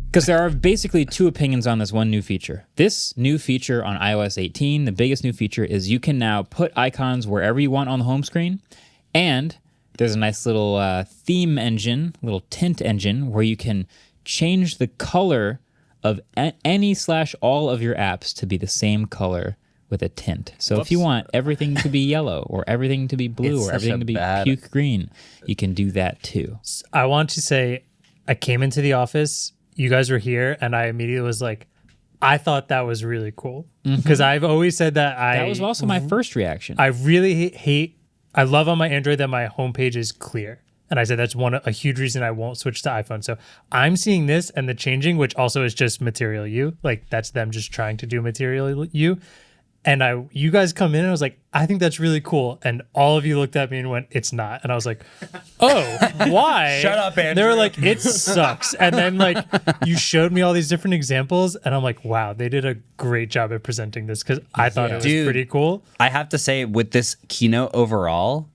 Because there are basically two opinions on this one new feature. This new feature on iOS 18, the biggest new feature, is you can now put icons wherever you want on the home screen. And there's a nice little theme engine, little tint engine, where you can change the color of any/all of your apps to be the same color with a tint. So if you want everything to be yellow or everything to be blue or everything to be puke green, you can do that too. I want to say, I came into the office, you guys were here, and I immediately was like, I thought that was really cool. Because I've always said that That was also my first reaction. I really I love on my Android that my homepage is clear. And I said that's a huge reason I won't switch to iPhone. So I'm seeing this and the changing, which also is just Material You. Like that's them just trying to do Material You. And you guys come in and I was like, I think that's really cool. And all of you looked at me and went, it's not. And I was like, oh, why? Shut up, Andrew. They were like, it sucks. And then like you showed me all these different examples and I'm like, wow, they did a great job at presenting this because I thought it was pretty cool. I have to say with this keynote overall,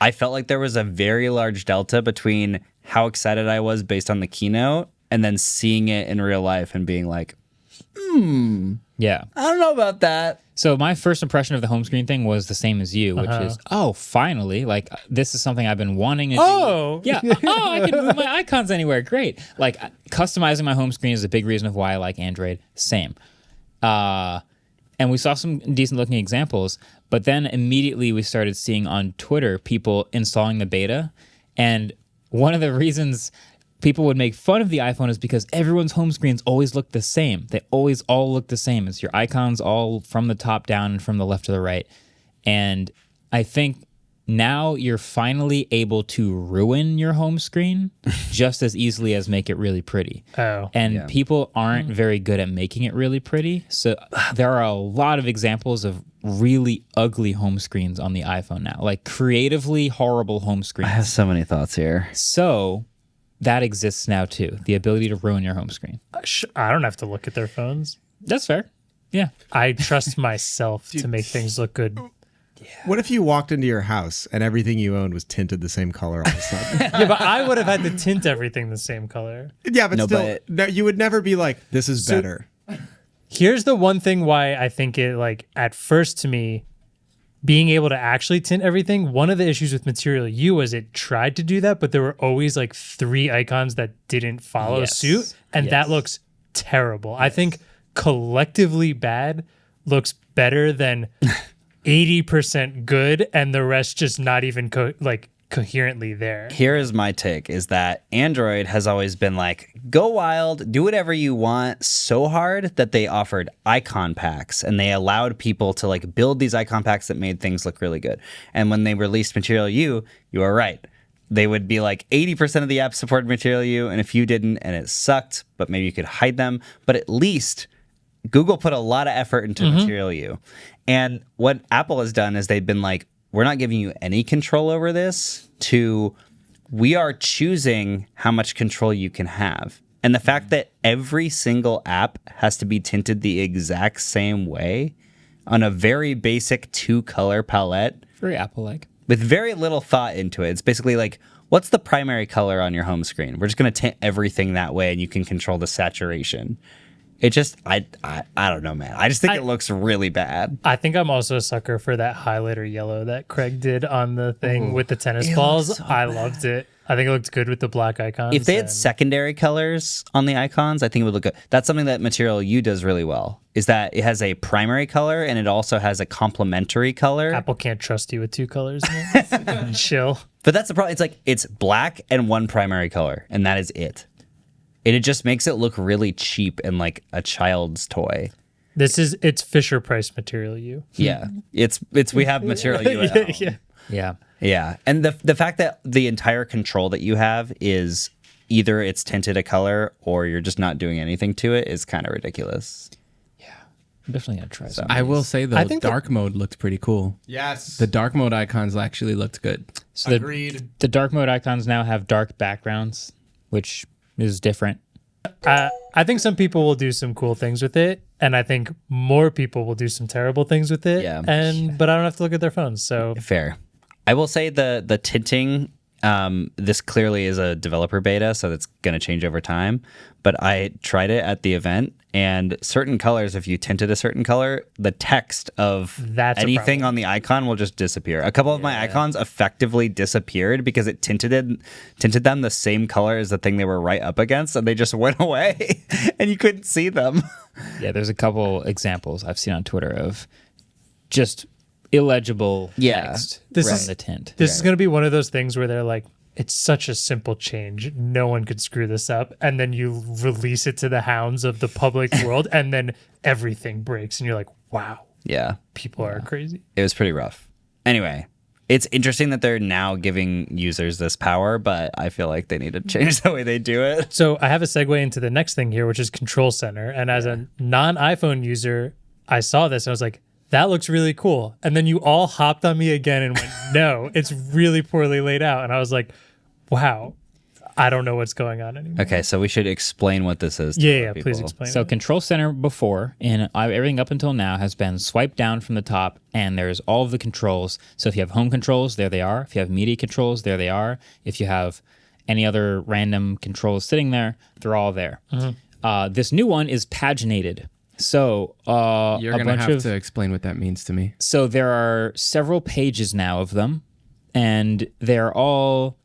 I felt like there was a very large delta between how excited I was based on the keynote and then seeing it in real life and being like, yeah. I don't know about that. So my first impression of the home screen thing was the same as you, which is, finally, like this is something I've been wanting to do. Yeah. I can move my icons anywhere. Great. Like customizing my home screen is a big reason of why I like Android. Same. And we saw some decent looking examples, but then immediately we started seeing on Twitter people installing the beta. And one of the reasons people would make fun of the iPhone is because everyone's home screens always look the same. They always all look the same. It's your icons all from the top down and from the left to the right. And I think now you're finally able to ruin your home screen just as easily as make it really pretty. And people aren't very good at making it really pretty. So there are a lot of examples of really ugly home screens on the iPhone now, like creatively horrible home screens. I have so many thoughts here. So that exists now too, the ability to ruin your home screen. I don't have to look at their phones. That's fair. Yeah. I trust myself to make things look good. What if you walked into your house and everything you owned was tinted the same color all of a sudden? Yeah, but I would have had to tint everything the same color. Yeah, but you would never be like, this is better. Here's the one thing why I think it, like, at first to me, being able to actually tint everything, one of the issues with Material You was it tried to do that, but there were always like 3 icons that didn't follow suit, and that looks terrible. I think collectively bad looks better than 80% good, and the rest just not even coherently there. Here is my take, is that Android has always been like, go wild, do whatever you want, so hard that they offered icon packs and they allowed people to like build these icon packs that made things look really good. And when they released Material You are right. They would be like 80% of the apps supported Material You, and if you didn't and it sucked, but maybe you could hide them. But at least Google put a lot of effort into Material You. And what Apple has done is they've been like, we're not giving you any control over this, to we are choosing how much control you can have. And the fact that every single app has to be tinted the exact same way on a very basic 2-color palette. Very Apple-like. With very little thought into it. It's basically like, what's the primary color on your home screen? We're just going to tint everything that way and you can control the saturation. It just, I don't know, man. I just think it looks really bad. I think I'm also a sucker for that highlighter yellow that Craig did on the thing with the tennis balls. I loved it. I think it looked good with the black icons. If they had secondary colors on the icons, I think it would look good. That's something that Material You does really well, is that it has a primary color and it also has a complementary color. Apple can't trust you with 2 colors, man. Chill. But that's the problem. It's like, it's black and 1 primary color, and that is it. And it just makes it look really cheap and like a child's toy. It's Fisher Price Material You. Yeah. We have Material You at home. Yeah. And the fact that the entire control that you have is either it's tinted a color or you're just not doing anything to it is kind of ridiculous. Yeah. I'm definitely going to try some. I will say, though, dark mode looked pretty cool. Yes. The dark mode icons actually looked good. So Agreed. The dark mode icons now have dark backgrounds, which is different. I think some people will do some cool things with it, and I think more people will do some terrible things with it. Yeah. But I don't have to look at their phones. So Fair. I will say the tinting this clearly is a developer beta, so that's going to change over time. But I tried it at the event, and certain colors, if you tinted a certain color, the text of anything on the icon will just disappear. A couple of my icons effectively disappeared because it tinted them the same color as the thing they were right up against, and they just went away, and you couldn't see them. Yeah, there's a couple examples I've seen on Twitter of just illegible text from the tint. This is going to be one of those things where they're like, it's such a simple change. No one could screw this up. And then you release it to the hounds of the public world, and then everything breaks. And you're like, wow. Yeah. People are crazy. It was pretty rough. Anyway, it's interesting that they're now giving users this power, but I feel like they need to change the way they do it. So I have a segue into the next thing here, which is Control Center. And as a non-iPhone user, I saw this and I was like, that looks really cool. And then you all hopped on me again and went, no, it's really poorly laid out. And I was like, wow, I don't know what's going on anymore. Okay, so we should explain what this is. Yeah, please explain. So Control Center before, and everything up until now has been swiped down from the top, and there's all of the controls. So if you have home controls, there they are. If you have media controls, there they are. If you have any other random controls sitting there, they're all there. This new one is paginated. So you're going to have to explain what that means to me. So there are several pages now of them, and they're all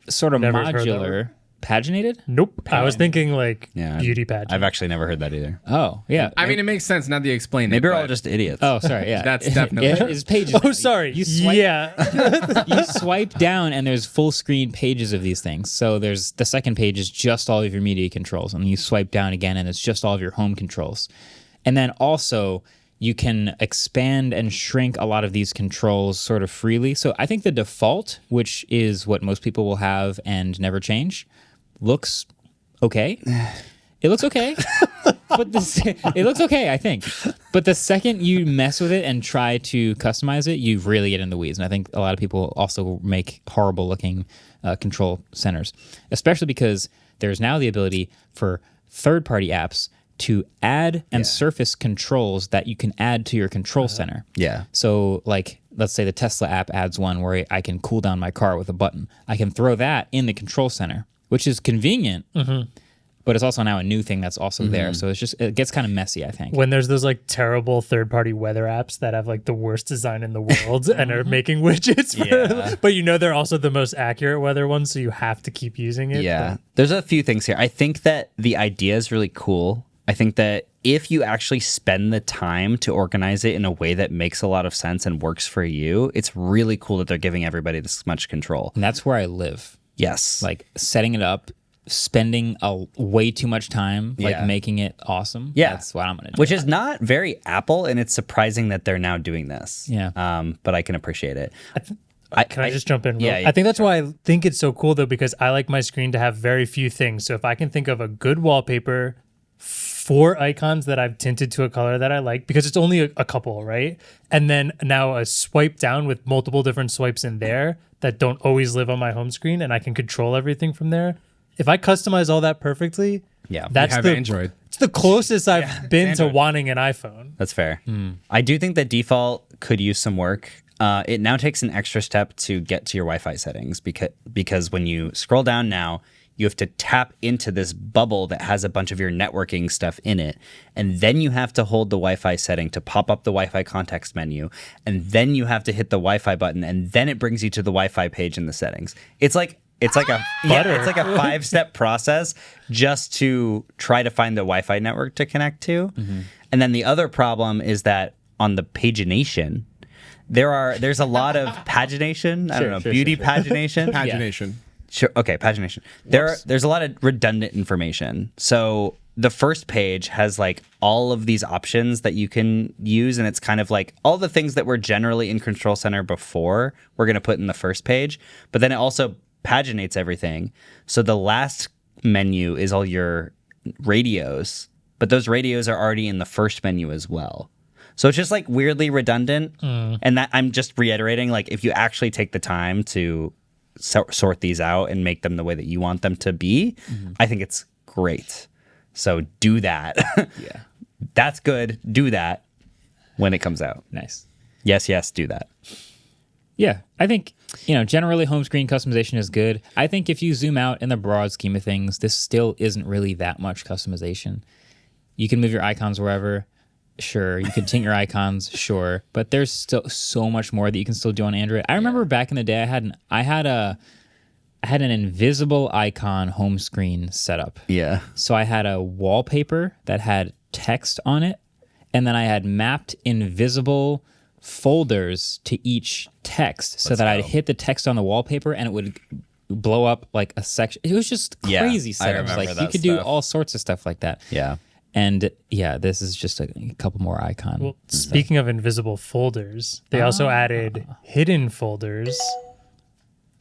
sort of modular. Paginated? Nope. I was thinking like beauty pageant. I've actually never heard that either. Oh, yeah. I mean, it makes sense now that you explain it. Maybe we're all just idiots. Oh, sorry. Yeah. That's definitely it's pages. Oh, sorry. You swipe, you swipe down, and there's full screen pages of these things. So there's the second page is just all of your media controls, and you swipe down again, and it's just all of your home controls. And then also, you can expand and shrink a lot of these controls sort of freely. So I think the default, which is what most people will have and never change, looks okay. It looks okay. But it looks okay, I think. But the second you mess with it and try to customize it, you really get in the weeds. And I think a lot of people also make horrible looking control centers, especially because there's now the ability for third-party apps to add and surface controls that you can add to your control center. Yeah. So like, let's say the Tesla app adds one where I can cool down my car with a button. I can throw that in the control center, which is convenient, but it's also now a new thing that's also there. So it gets kind of messy, I think. When there's those like terrible third-party weather apps that have like the worst design in the world and are making widgets, but you know they're also the most accurate weather ones, so you have to keep using it. Yeah. There's a few things here. I think that the idea is really cool. I think that if you actually spend the time to organize it in a way that makes a lot of sense and works for you, it's really cool that they're giving everybody this much control. And that's where I live. Yes. Like setting it up, spending way too much time, like making it awesome. Yeah. That's what I'm going to do. Which is not very Apple, and it's surprising that they're now doing this. Yeah. But I can appreciate it. Can I just jump in? Yeah, I think that's why I think it's so cool, though, because I like my screen to have very few things. So if I can think of a good wallpaper, 4 icons that I've tinted to a color that I like, because it's only a couple, right? And then now a swipe down with multiple different swipes in there that don't always live on my home screen, and I can control everything from there. If I customize all that perfectly, that's Android. It's the closest I've been to wanting an iPhone. That's fair. I do think that default could use some work. It now takes an extra step to get to your Wi-Fi settings because when you scroll down now, you have to tap into this bubble that has a bunch of your networking stuff in it. And then you have to hold the Wi-Fi setting to pop up the Wi-Fi context menu. And then you have to hit the Wi-Fi button. And then it brings you to the Wi-Fi page in the settings. It's like a 5-step process just to try to find the Wi-Fi network to connect to. And then the other problem is that on the pagination, there's a lot of pagination. I don't know, beauty pagination. Pagination. Sure. Okay, pagination. There's a lot of redundant information. So the first page has like all of these options that you can use, and it's kind of like all the things that were generally in Control Center before we're going to put in the first page. But then it also paginates everything. So the last menu is all your radios, but those radios are already in the first menu as well. So it's just like weirdly redundant. And that I'm just reiterating, like if you actually take the time to sort these out and make them the way that you want them to be, I think it's great. So do that. That's good. Do that when it comes out. Nice. Yes, do that. Yeah, I think, generally home screen customization is good. I think if you zoom out in the broad scheme of things, this still isn't really that much customization. You can move your icons wherever, sure. You can tint your icons, sure. But there's still so much more that you can still do on Android. I remember back in the day, I had an invisible icon home screen setup. Yeah. So I had a wallpaper that had text on it, and then I had mapped invisible folders to each text so that I'd hit the text on the wallpaper and it would blow up like a section. It was just crazy setups. Like you could do all sorts of stuff like that. Yeah. And this is just a couple more icon. Well, speaking of invisible folders, they also added hidden folders.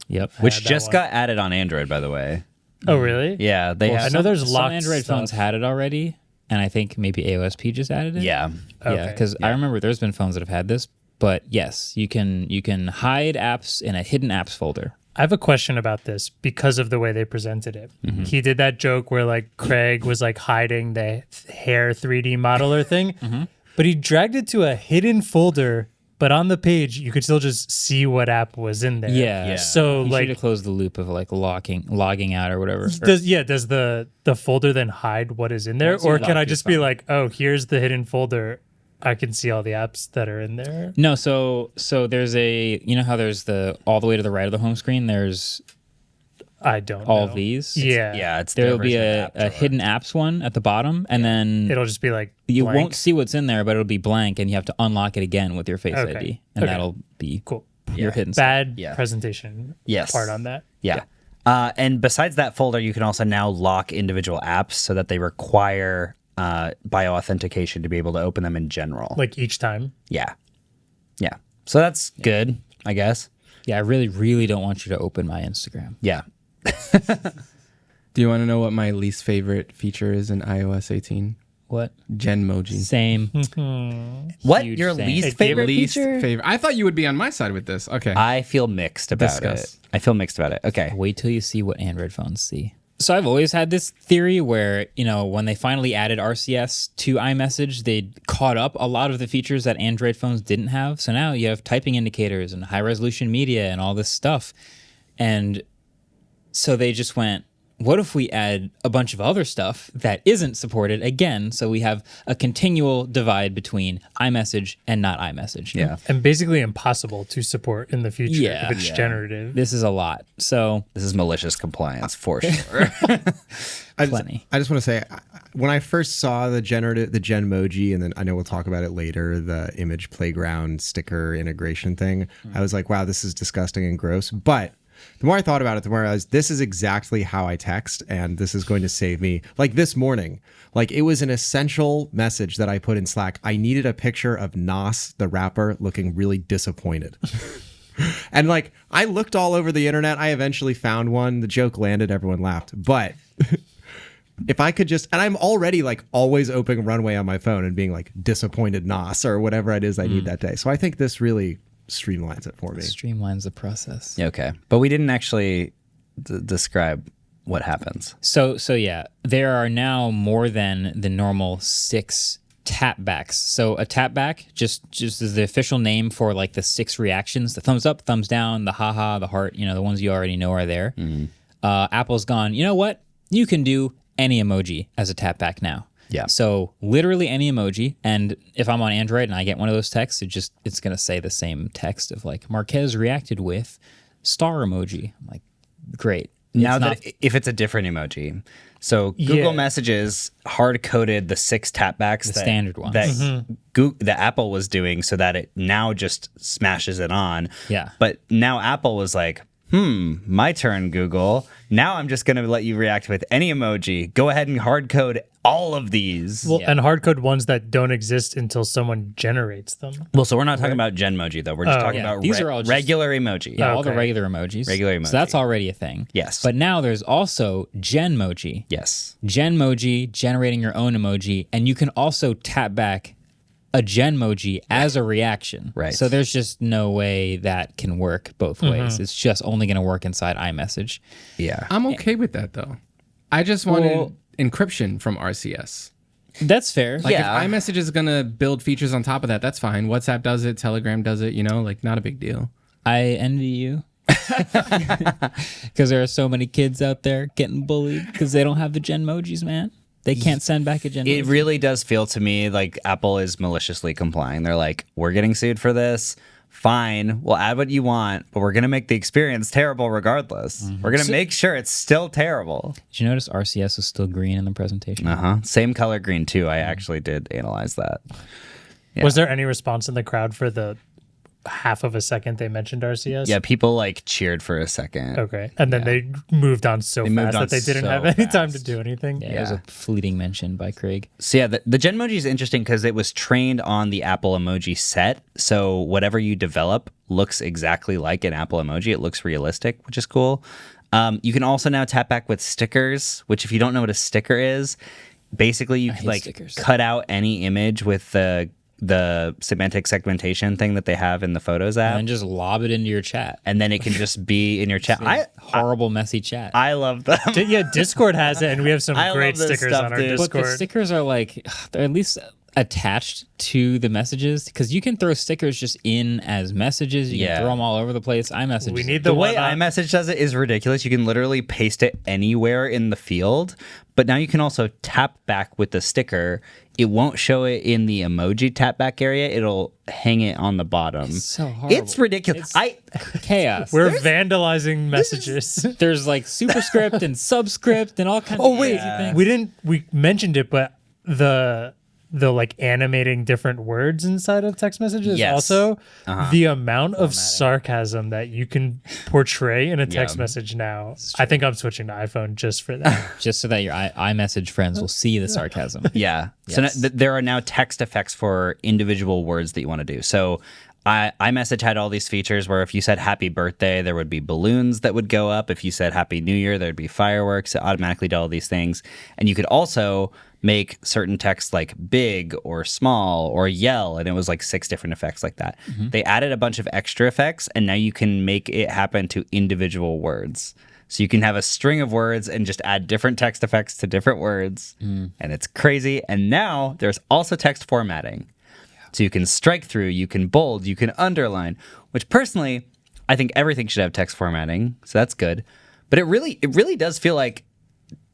Yep. Which just got added on Android, by the way. Oh, really? Yeah. I know there's some locked Android stuff. phones had it already. And I think maybe AOSP just added it. Yeah. Yeah, because I remember there's been phones that have had this. But yes, you can hide apps in a hidden apps folder. I have a question about this because of the way they presented it. Mm-hmm. He did that joke where like Craig was like hiding the hair 3D modeler thing, but he dragged it to a hidden folder. But on the page, you could still just see what app was in there. Yeah. So You like, should have closed the loop of like logging out or whatever. does the folder then hide what is in there, Once you or lock can I your just be phone. like, oh, here's the hidden folder? I can see all the apps that are in there. No, so there's how there's all the way to the right of the home screen, there's I don't all know. of these. Yeah. Yeah. It's There'll their be version of a App Drawer. hidden apps one at the bottom, and then It'll just be like you blank. won't see what's in there, but it'll be blank, and you have to unlock it again with your Face Okay. ID, and Okay. that'll be Cool. your hidden stuff. Bad Yeah. presentation Yes. part on that. Yeah. And besides that folder, you can also now lock individual apps so that they require bioauthentication to be able to open them in general. Like each time. Yeah. Yeah. So that's good, I guess. Yeah, I really, really don't want you to open my Instagram. Yeah. Do you want to know what my least favorite feature is in iOS 18? What? Genmoji. Same. What? Huge Your thing. least favorite Least feature? favorite. I thought you would be on my side with this. Okay. I feel mixed about Discuss. it. I feel mixed about it. Okay. Wait till you see what Android phones see. So I've always had this theory where, when they finally added RCS to iMessage, they caught up a lot of the features that Android phones didn't have. So now you have typing indicators and high resolution media and all this stuff. And so they just went, what if we add a bunch of other stuff that isn't supported again? So we have a continual divide between iMessage and not iMessage. Yeah. And basically impossible to support in the future Yeah. if it's generative. This is a lot. So This is malicious compliance for sure. plenty. I just want to say, when I first saw the Genmoji, and then I know we'll talk about it later, the image playground sticker integration thing, I was like, wow, this is disgusting and gross. But the more I thought about it, the more I realized this is exactly how I text, and this is going to save me. Like this morning, like it was an essential message that I put in Slack. I needed a picture of Nas, the rapper, looking really disappointed. And like I looked all over the internet. I eventually found one. The joke landed. Everyone laughed. But if I could just, and I'm already like always opening Runway on my phone and being like disappointed Nas or whatever it is I need that day. So I think this really streamlines it for me. Streamlines the process. Okay. But we didn't actually describe what happens. So yeah, there are now more than the normal 6 tapbacks. So a tapback just is the official name for like the 6 reactions: the thumbs up, thumbs down, the haha, the heart. The ones you already know are there. Apple's gone, you know what? You can do any emoji as a tapback now. Yeah. So literally any emoji. And if I'm on Android and I get one of those texts, it's going to say the same text of like, Marques reacted with star emoji. I'm like, great. Now It's that if it's a different emoji. So Google Messages hard-coded the 6 tapbacks. The standard ones. That the Apple was doing so that it now just smashes it on. Yeah. But now Apple was like, my turn, Google. Now I'm just going to let you react with any emoji. Go ahead and hard code all of these. Well, and hard code ones that don't exist until someone generates them. Well, so we're not talking about Genmoji, though. We're just talking about These are all just- regular emoji. Yeah, all the Okay. regular emojis. Regular emoji. So that's already a thing. Yes. But now there's also Genmoji. Yes. Genmoji, generating your own emoji, and you can also tap back a Genmoji as a reaction. Right. So there's just no way that can work both ways. It's just only going to work inside iMessage. Yeah. I'm okay with that, though. I just wanted encryption from RCS. That's fair. Like Yeah. if iMessage is going to build features on top of that, that's fine. WhatsApp does it. Telegram does it. Like not a big deal. I envy you. Because there are so many kids out there getting bullied because they don't have the Genmojis, man. They can't send back a Genmoji. It really does feel to me like Apple is maliciously complying. They're like, we're getting sued for this. Fine, we'll add what you want, but we're going to make the experience terrible regardless. We're going to make sure it's still terrible. Did you notice RCS is still green in the presentation? Same color green, too. I actually did analyze that. Yeah. Was there any response in the crowd for the half of a second they mentioned RCS? Yeah, people like cheered for a second. Okay. And then they moved on so fast that they didn't have any time to do anything. Yeah, it was a fleeting mention by Craig. So yeah, the Genmoji is interesting because it was trained on the Apple emoji set. So whatever you develop looks exactly like an Apple emoji. It looks realistic, which is cool. You can also now tap back with stickers, which if you don't know what a sticker is, basically you can like stickers. Cut out any image with the semantic segmentation thing that they have in the Photos app. And just lob it into your chat. And then it can just be in your chat. Horrible, messy chat. I love them. Yeah, Discord has it, and we have some great stickers stuff, on our dude. Discord. But the stickers are like, they're at least attached to the messages, because you can throw stickers just in as messages. You can throw them all over the place. iMessage. We need the way iMessage does it is ridiculous. You can literally paste it anywhere in the field, but now you can also tap back with the sticker. It won't show it in the emoji tap back area. It'll hang it on the bottom. It's so horrible. It's ridiculous. Chaos. We're vandalizing messages. There's like superscript and subscript and all kinds of crazy things. We mentioned it, but the like animating different words inside of text messages also the amount of sarcasm that you can portray in a text message now. I think I'm switching to iPhone just for that. Just so that your iMessage friends will see the sarcasm. Yeah. Yes. So there are now text effects for individual words that you want to do. So iMessage had all these features where if you said happy birthday, there would be balloons that would go up. If you said happy new year, there'd be fireworks. It automatically did all these things. And you could also make certain text like big or small or yell, and it was like 6 different effects like that. They added a bunch of extra effects, and now you can make it happen to individual words. So you can have a string of words and just add different text effects to different words, and it's crazy. And now there's also text formatting. So you can strike through, you can bold, you can underline, which personally, I think everything should have text formatting, so that's good. But it really does feel like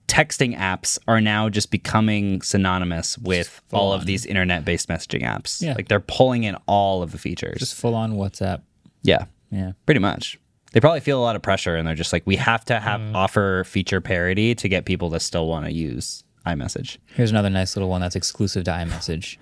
texting apps are now just becoming synonymous with all of these internet-based messaging apps. Yeah. Like they're pulling in all of the features. Just full on WhatsApp. Yeah. Yeah. Pretty much. They probably feel a lot of pressure, and they're just like, we have to offer feature parity to get people to still want to use iMessage. Here's another nice little one that's exclusive to iMessage.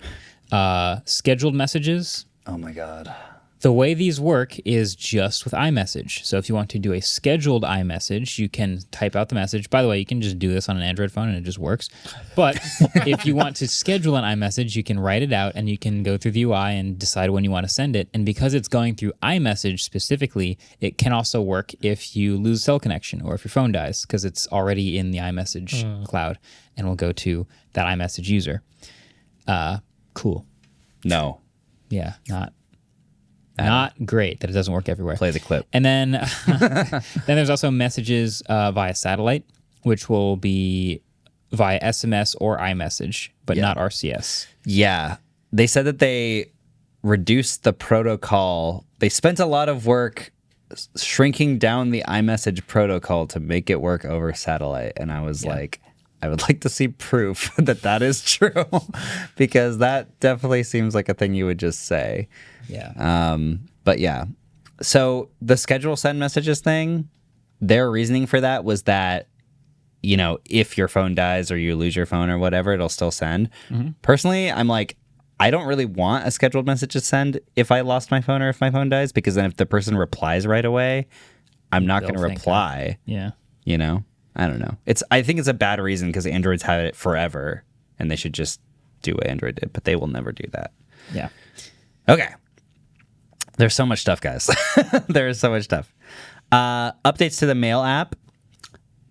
Scheduled messages. Oh my God. The way these work is just with iMessage. So if you want to do a scheduled iMessage, you can type out the message. By the way, you can just do this on an Android phone and it just works. But if you want to schedule an iMessage, you can write it out and you can go through the UI and decide when you want to send it. And because it's going through iMessage specifically, it can also work if you lose cell connection or if your phone dies, because it's already in the iMessage cloud and will go to that iMessage user. Cool. No. Yeah, not great that it doesn't work everywhere. Play the clip. And then then there's also messages via satellite, which will be via SMS or iMessage, but not RCS. Yeah. They said that they reduced the protocol. They spent a lot of work shrinking down the iMessage protocol to make it work over satellite. And I was like, I would like to see proof that that is true, because that definitely seems like a thing you would just say. Yeah. But yeah. So the schedule send messages thing, their reasoning for that was that, you know, if your phone dies or you lose your phone or whatever, it'll still send. Personally, I'm like, I don't really want a scheduled message to send if I lost my phone or if my phone dies, because then if the person replies right away, I'm not going to reply. Yeah. You know? I don't know. I think it's a bad reason, because Android's had it forever and they should just do what Android did, but they will never do that. Yeah. Okay. There's so much stuff, guys. There is so much stuff. Updates to the Mail app.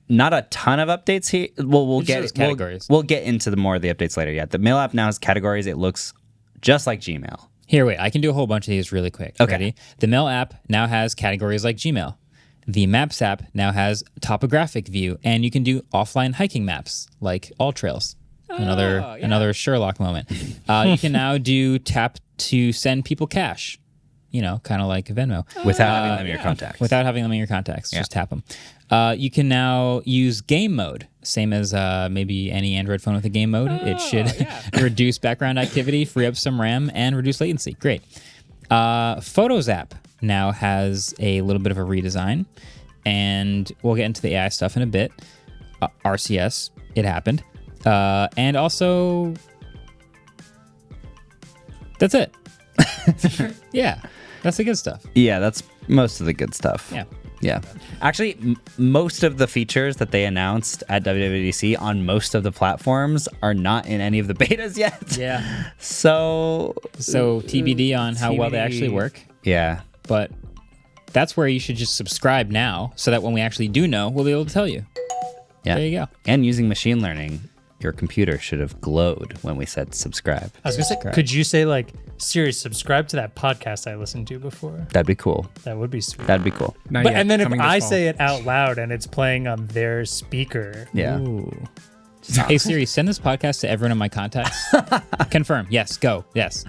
Not a ton of updates here. Well, we'll get categories. We'll get into more of the updates later. Yeah, the Mail app now has categories. It looks just like Gmail. Here, wait. I can do a whole bunch of these really quick. Okay. Ready? The Mail app now has categories like Gmail. The Maps app now has topographic view, and you can do offline hiking maps like All Trails. Another Sherlock moment. You can now do tap to send people cash. kind of like Venmo. Without having them in your contacts. Without having them in your contacts, just tap them. You can now use game mode, same as maybe any Android phone with a game mode. It should reduce background activity, free up some RAM, and reduce latency. Great. Photos app now has a little bit of a redesign, and we'll get into the AI stuff in a bit. RCS, it happened. And also, that's it. Yeah, that's the good stuff. Yeah, that's most of the good stuff. Yeah. Actually, most of the features that they announced at WWDC on most of the platforms are not in any of the betas yet. Yeah. So TBD on how well they actually work. Yeah. But that's where you should just subscribe now so that when we actually do know, we'll be able to tell you. Yeah. There you go. And using machine learning, your computer should have glowed when we said subscribe. I was gonna say, could you say like, Siri, subscribe to that podcast I listened to before? That'd be cool. That would be sweet. That'd be cool. Not But yet, and then if coming this I fall. say it out loud and it's playing on their speaker, Yeah. Ooh. Hey Siri, send this podcast to everyone in my contacts. Confirm. Yes. Go. Yes.